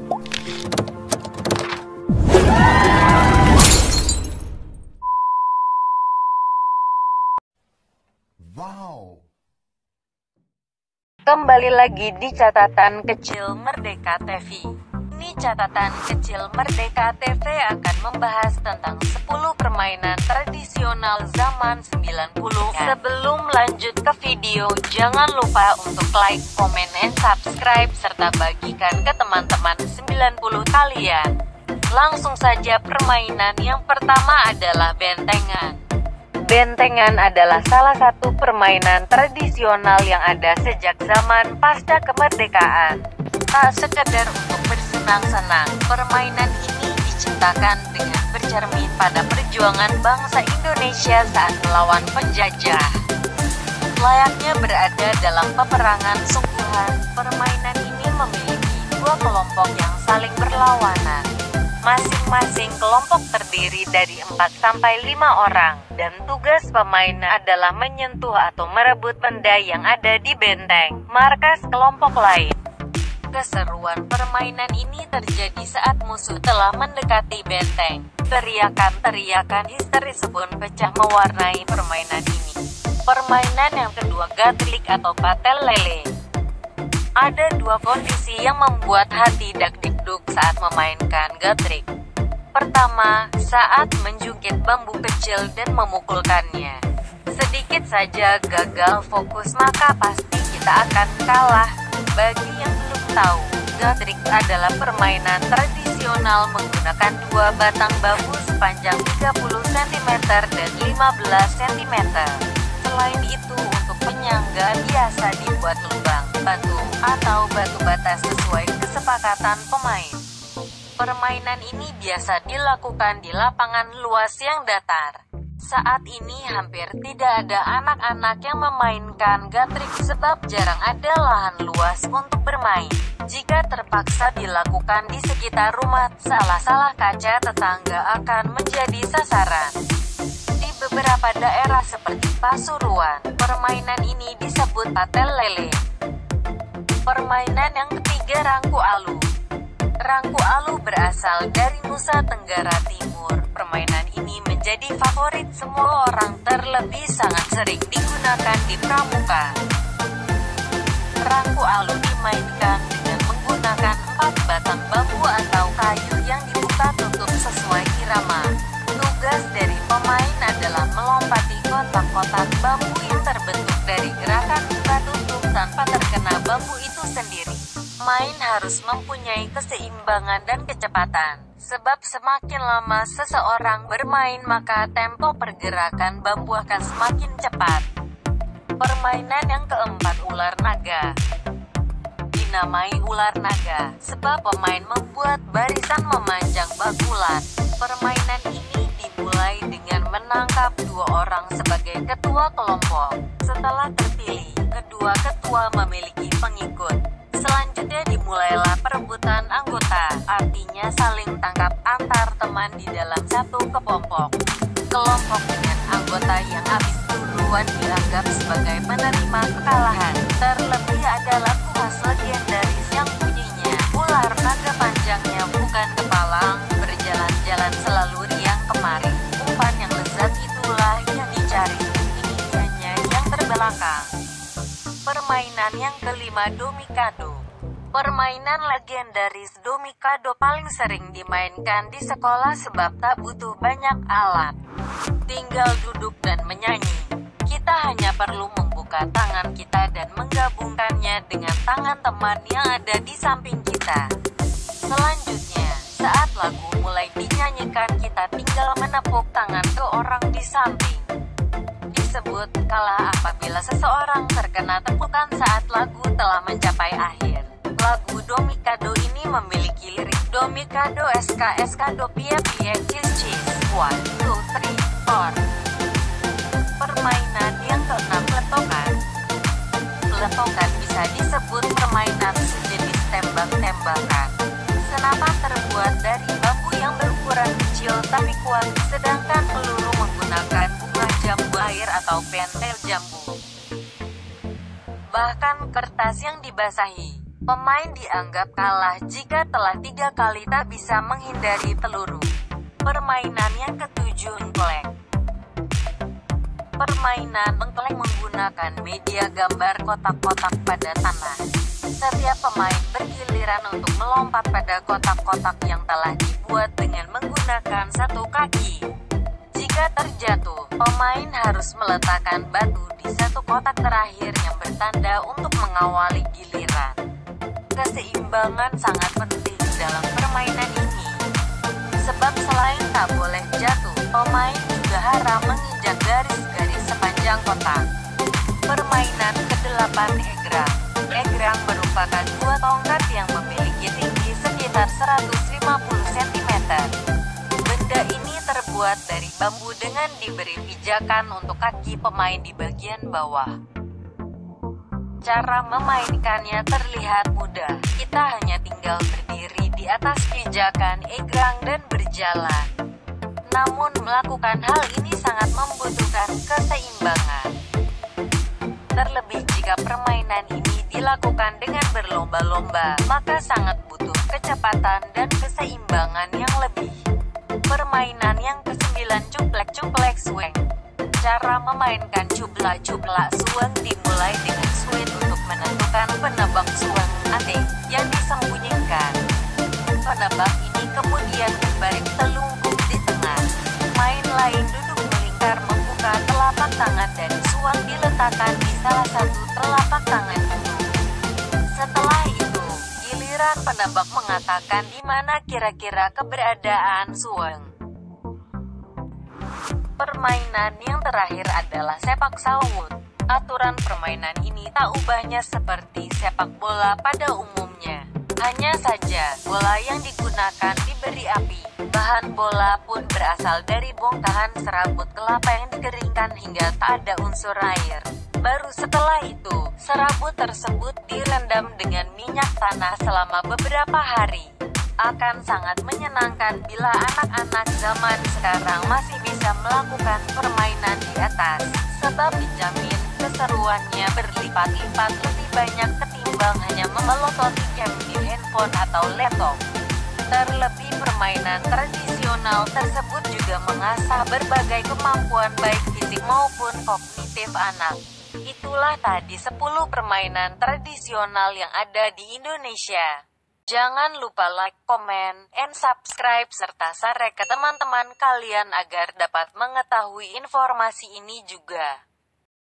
Wow. Kembali lagi di catatan kecil Merdeka TV. Ini catatan kecil Merdeka TV akan membahas tentang 10 permainan tradisional zaman 90. Sebelum lanjut ke video, jangan lupa untuk like, comment, and subscribe, serta bagikan ke teman-teman 90 kalian. Langsung saja permainan yang pertama adalah bentengan. Bentengan adalah salah satu permainan tradisional yang ada sejak zaman pasca kemerdekaan. Tak sekedar untuk bersenang-senang, permainan ini diciptakan dengan bercermin pada perjuangan bangsa Indonesia saat melawan penjajah. Layaknya berada dalam peperangan sungguhan, permainan ini memiliki dua kelompok yang saling berlawanan. Masing-masing kelompok terdiri dari 4-5 orang, dan tugas pemain adalah menyentuh atau merebut benda yang ada di benteng markas kelompok lain. Keseruan permainan ini terjadi saat musuh telah mendekati benteng. Teriakan-teriakan histeris pun pecah mewarnai permainan ini. Permainan yang kedua, gatlik atau patel lele. Ada dua kondisi yang membuat hati dak-dikduk saat memainkan gatrik. Pertama, saat menjungkit bambu kecil dan memukulkannya. Sedikit saja gagal fokus maka pasti kita akan kalah. Bagi yang belum tahu, gatrik adalah permainan tradisional menggunakan dua batang bambu sepanjang 30 cm dan 15 cm. Selain itu, untuk penyangga biasa dibuat lubang, batu, atau batu bata sesuai kesepakatan pemain. Permainan ini biasa dilakukan di lapangan luas yang datar. Saat ini hampir tidak ada anak-anak yang memainkan gatrik sebab jarang ada lahan luas untuk bermain. Jika terpaksa dilakukan di sekitar rumah, salah-salah kaca tetangga akan menjadi sasaran. Di beberapa daerah seperti Pasuruan, permainan ini disebut patel lele. Permainan yang ketiga, rangku alu. Rangku alu berasal dari Nusa Tenggara Timur. Permainan ini menjadi favorit semua orang, terlebih sangat sering digunakan di pramuka. Rangku alu dimainkan dengan menggunakan 4 batang bambu atau kayu yang dibuka tutup sesuai irama. Tugas dari pemain adalah melompati kotak-kotak bambu yang terbentuk dari gerakan buka tutup tanpa terkena bambu itu sendiri. Main harus mempunyai keseimbangan dan kecepatan, sebab semakin lama seseorang bermain maka tempo pergerakan bambu akan semakin cepat. Permainan yang keempat, ular naga. Dinamai ular naga, sebab pemain membuat barisan memanjang bak ular. Permainan ini dimulai dengan menangkap 2 orang sebagai ketua kelompok. Setelah terpilih, kedua ketua memiliki pengikut. Selanjutnya dimulailah perebutan anggota, artinya saling tangkap antar teman di dalam satu kelompok. Kelompok dengan anggota yang habis duluan dianggap sebagai menerima kekalahan. Terlebih adalah kuas legendaris yang bunyinya, ular naga panjangnya bukan kepalang, berjalan-jalan selalu riang kemari. Umpan yang lezat itulah yang dicari, ininya yang terbelakang. Permainan yang kelima, domikado. Permainan legendaris domikado paling sering dimainkan di sekolah sebab tak butuh banyak alat. Tinggal duduk dan menyanyi. Kita hanya perlu membuka tangan kita dan menggabungkannya dengan tangan teman yang ada di samping kita. Selanjutnya, saat lagu mulai dinyanyikan kita tinggal menepuk tangan ke orang di samping. Disebut kalah apabila seseorang terkena tepukan saat lagu telah mencapai akhir. Lagu domikado ini memiliki lirik domikado SKSKado pie pie cheese cheese 1, 2, 3, 4. Permainan yang keenam, letokan. Letokan bisa disebut permainan sejenis tembak-tembakan. Senapan terbuat dari bambu yang berukuran kecil tapi kuat, sedangkan peluru menggunakan bunga jambu air atau pentel jambu. Bahkan kertas yang dibasahi. Pemain dianggap kalah jika telah 3 kali tak bisa menghindari peluru. Permainan yang ketujuh, engklek. Permainan engklek menggunakan media gambar kotak-kotak pada tanah. Setiap pemain bergiliran untuk melompat pada kotak-kotak yang telah dibuat dengan menggunakan satu kaki. Jika terjatuh, pemain harus meletakkan batu di satu kotak terakhir yang bertanda untuk mengawali giliran. Keseimbangan sangat penting dalam permainan ini. Sebab selain tak boleh jatuh, pemain juga haram menginjak garis-garis sepanjang kotak. Permainan ke-8, egrang. Egrang merupakan dua tongkat yang memiliki tinggi sekitar 150 cm. Benda ini terbuat dari bambu dengan diberi pijakan untuk kaki pemain di bagian bawah. Cara memainkannya terlihat mudah. Kita hanya tinggal berdiri di atas pijakan egrang dan berjalan. Namun melakukan hal ini sangat membutuhkan keseimbangan. Terlebih jika permainan ini dilakukan dengan berlomba-lomba, maka sangat butuh kecepatan dan keseimbangan yang lebih. Permainan yang ke-9, cuplek-cuplek swing. Cara memainkan cuplak-cuplak swing dimulai dengan swing untuk menentukan penebak swing aneh yang disembunyikan. Penebak ini kemudian berbaring telungkup di tengah. Main lain duduk melingkar membuka telapak tangan dan swing diletakkan di salah satu telapak tangan itu. Setelah itu, giliran penebak mengatakan di mana kira-kira keberadaan swing. Permainan yang terakhir adalah sepak sawut. Aturan permainan ini tak ubahnya seperti sepak bola pada umumnya. Hanya saja, bola yang digunakan diberi api. Bahan bola pun berasal dari bongkahan serabut kelapa yang dikeringkan hingga tak ada unsur air. Baru setelah itu, serabut tersebut direndam dengan minyak tanah selama beberapa hari. Akan sangat menyenangkan bila anak-anak zaman sekarang masih bisa melakukan permainan di atas, sebab dijamin keseruannya berlipat-lipat lebih banyak ketimbang hanya memelototi game di handphone atau laptop. Terlebih permainan tradisional tersebut juga mengasah berbagai kemampuan baik fisik maupun kognitif anak. Itulah tadi 10 permainan tradisional yang ada di Indonesia. Jangan lupa like, comment, and subscribe serta share ke teman-teman kalian agar dapat mengetahui informasi ini juga.